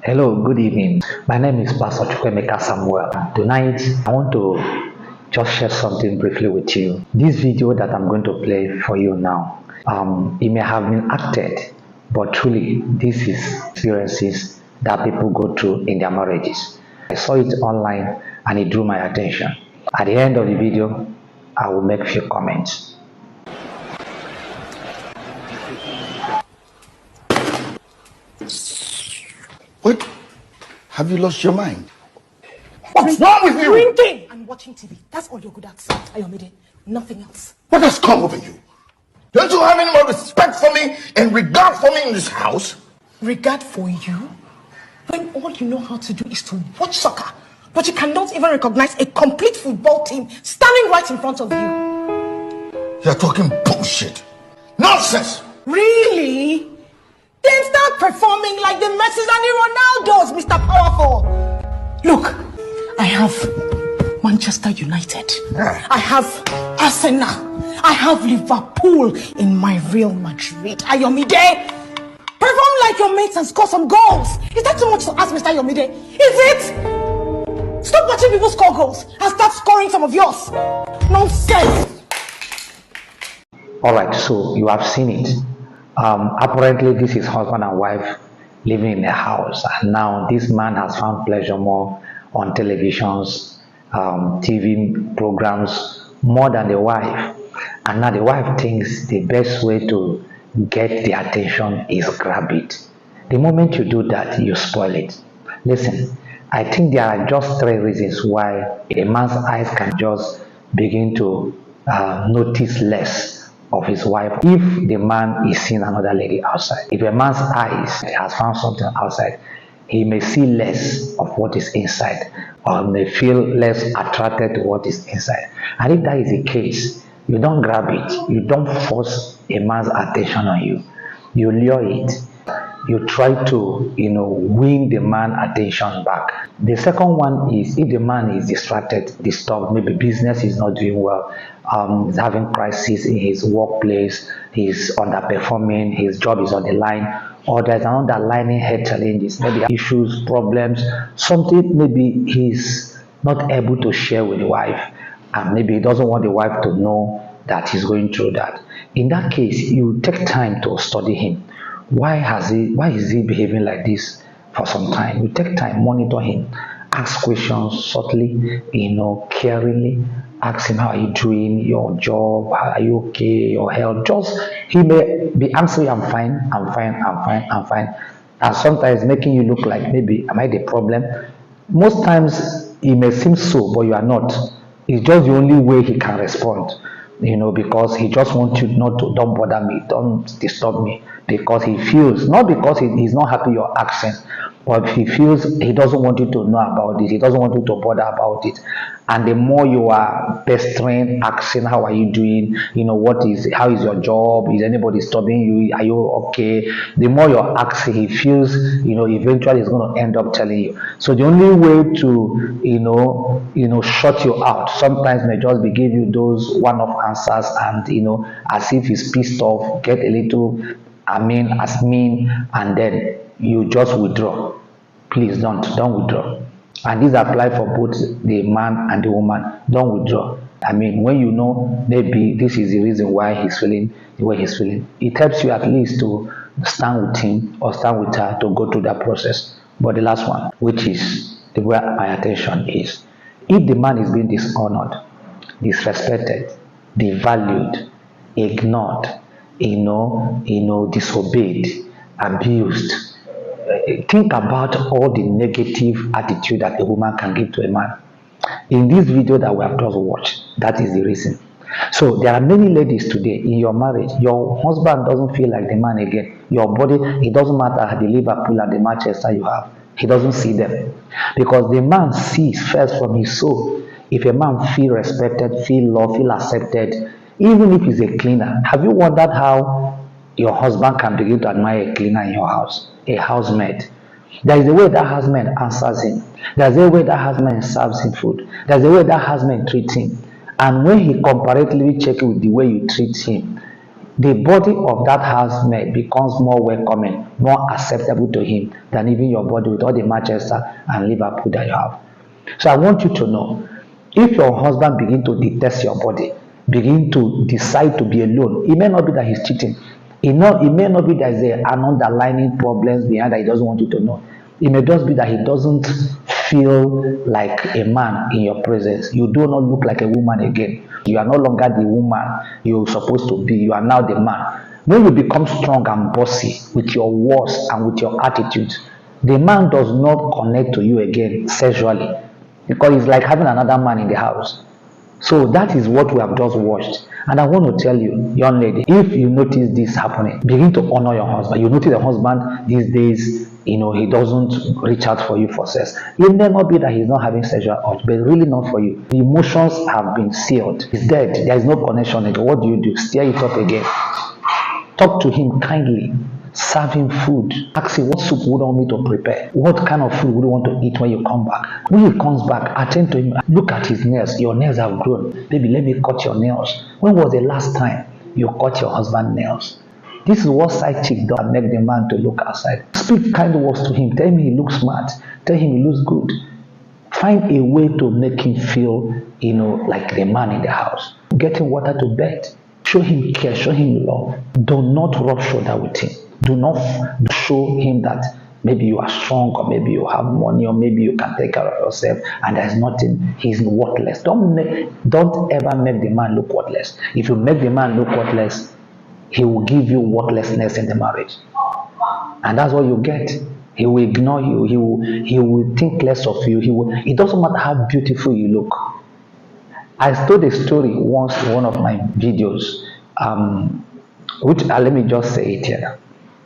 Hello, good evening. My name is Pastor Chukwuemeka Samuel. Tonight, I want to just share something briefly with you. This video that I'm going to play for you now, it may have been acted, but truly, this is experiences that people go through in their marriages. I saw it online and it drew my attention. At the end of the video, I will make a few comments. What? Have you lost your mind? What's wrong with you? Drinking and watching TV. That's all you're good at, Ayomide. Nothing else. What has come over you? Don't you have any more respect for me and regard for me in this house? Regard for you? When all you know how to do is to watch soccer, but you cannot even recognize a complete football team standing right in front of you. You're talking bullshit. Nonsense! Really? Then start performing like the Messis and the Ronaldos, Mr. Powerful. Look, I have Manchester United. Yeah. I have Arsenal. I have Liverpool in my Real Madrid. Ayomide, perform like your mates and score some goals. Is that too much to ask, Mr. Ayomide? Is it? Stop watching people score goals and start scoring some of yours. Nonsense. All right, so you have seen it. Apparently, this is husband and wife living in a house, and now this man has found pleasure more on televisions, TV programs, more than the wife. And now the wife thinks the best way to get the attention is grab it. The moment you do that, you spoil it. Listen, I think there are just three reasons why a man's eyes can just begin to notice less of his wife if the man is seeing another lady outside. If a man's eyes has found something outside, he may see less of what is inside, or may feel less attracted to what is inside. And if that is the case, you don't grab it, you don't force a man's attention on you, you lure it, you try to win the man attention back. The second one is if the man is distracted, disturbed, maybe business is not doing well, he's having crisis in his workplace, he's underperforming, his job is on the line, or there's an underlying health challenges, maybe issues, problems, something maybe he's not able to share with the wife, and maybe he doesn't want the wife to know that he's going through that. In that case, you take time to study him. Why is he behaving like this for some time? You take time, monitor him, ask questions subtly, caringly. Ask him, how are you doing, your job, are you okay, your health. He may be answering, I'm fine. And sometimes making you look like maybe, am I the problem? Most times it may seem so, but you are not. It's just the only way he can respond. Because he just wants you not to, don't bother me, don't disturb me, because he feels, not because he's not happy your accent, but he feels he doesn't want you to know about it, he doesn't want you to bother about it. And the more you are pestering, asking, how are you doing, how is your job, is anybody disturbing you, are you okay, the more you're asking, he feels, eventually he's going to end up telling you. So the only way to, shut you out sometimes may just be give you those one-off answers, and, as if he's pissed off, get a little, as mean, and then you just withdraw. Please don't withdraw. And this applies for both the man and the woman. Don't withdraw. When you know maybe this is the reason why he's feeling the way he's feeling, it helps you at least to stand with him or stand with her to go through that process. But the last one, which is where my attention is, if the man is being dishonored, disrespected, devalued, ignored, disobeyed, abused, think about all the negative attitude that a woman can give to a man. In this video that we have just watched, that is the reason. So there are many ladies today in your marriage, your husband doesn't feel like the man again. Your body, it doesn't matter the Liverpool and the Manchester you have, he doesn't see them, because the man sees first from his soul. If a man feel respected, feel loved, feel accepted, even if he's a cleaner, have you wondered how your husband can begin to admire a cleaner in your house, a housemaid? There is a way that housemaid answers him. There's a way that housemaid serves him food. There's a way that housemaid treats him. And when he comparatively checks with the way you treat him, the body of that housemate becomes more welcoming, more acceptable to him than even your body with all the Manchester and Liverpool that you have. So I want you to know, if your husband begin to detest your body, begin to decide to be alone, it may not be that he's cheating. It may not be that there's an underlying problems behind that he doesn't want you to know. It may just be that he doesn't feel like a man in your presence. You do not look like a woman again. You are no longer the woman you're supposed to be. You are now the man. When you become strong and bossy with your words and with your attitude, the man does not connect to you again sexually, because it's like having another man in the house. So that is what we have just watched. And I want to tell you, young lady, if you notice this happening, begin to honor your husband. You notice the husband these days, he doesn't reach out for you for sex. It may not be that he's not having sexual urge, but really not for you. The emotions have been sealed. He's dead. There is no connection again. What do? Stir it up again. Talk to him kindly. Serve him food. Ask him what soup would you want me to prepare. What kind of food would you want to eat when you come back? When he comes back, attend to him. Look at his nails. Your nails have grown. Baby, let me cut your nails. When was the last time you cut your husband's nails? This is what side chick does that make the man to look outside. Speak kind words to him. Tell him he looks smart. Tell him he looks good. Find a way to make him feel, like the man in the house. Get him water to bed. Show him care. Show him love. Do not rub shoulder with him. Do not show him that maybe you are strong, or maybe you have money, or maybe you can take care of yourself and there's nothing. He's worthless. Don't ever make the man look worthless. If you make the man look worthless, he will give you worthlessness in the marriage, and that's what you get. He will ignore you. He will think less of you. It doesn't matter how beautiful you look. I told a story once in one of my videos, which let me just say it here.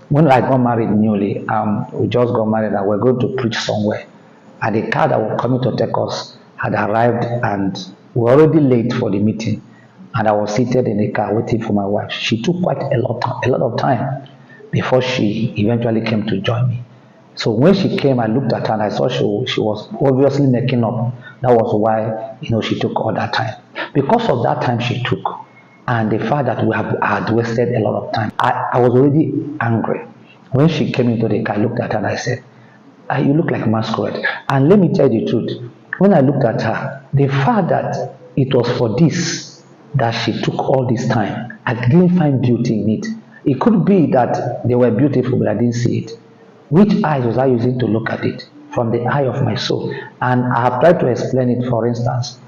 When I got married newly, we just got married and we're going to preach somewhere, and the car that was coming to take us had arrived, and we were already late for the meeting, and I was seated in the car waiting for my wife. She took quite a lot of time before she eventually came to join me. So when she came, I looked at her and I saw she was obviously making up. That was why she took all that time. Because of that time she took, and the fact that we had wasted a lot of time, I was already angry. When she came into the car, I looked at her and I said, you look like masquerade. And let me tell you the truth, when I looked at her, the fact that it was for this that she took all this time, I didn't find beauty in it. It could be that they were beautiful, but I didn't see it. Which eyes was I using to look at it? From the eye of my soul. And I have tried to explain it. For instance,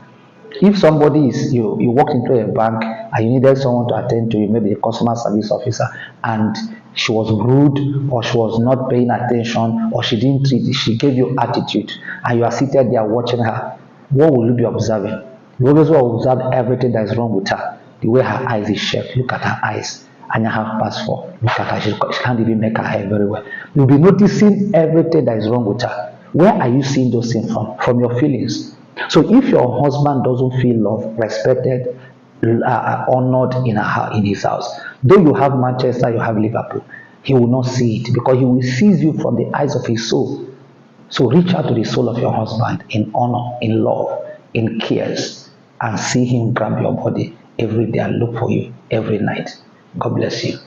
if somebody you walked into a bank and you needed someone to attend to you, maybe a customer service officer, and she was rude, or she was not paying attention, or she didn't treat you, she gave you attitude, and you are seated there watching her, what will you be observing? You always will observe everything that is wrong with her. The way her eyes is shaped. Look at her eyes. And I have passed for. Look at her. She can't even make her hair very well. You'll be noticing everything that is wrong with her. Where are you seeing those things from? From your feelings. So if your husband doesn't feel loved, respected, honored in his house, though you have Manchester, you have Liverpool, he will not see it, because he will see you from the eyes of his soul. So reach out to the soul of your husband in honor, in love, in cares, and see him grab your body every day and look for you every night. God bless you.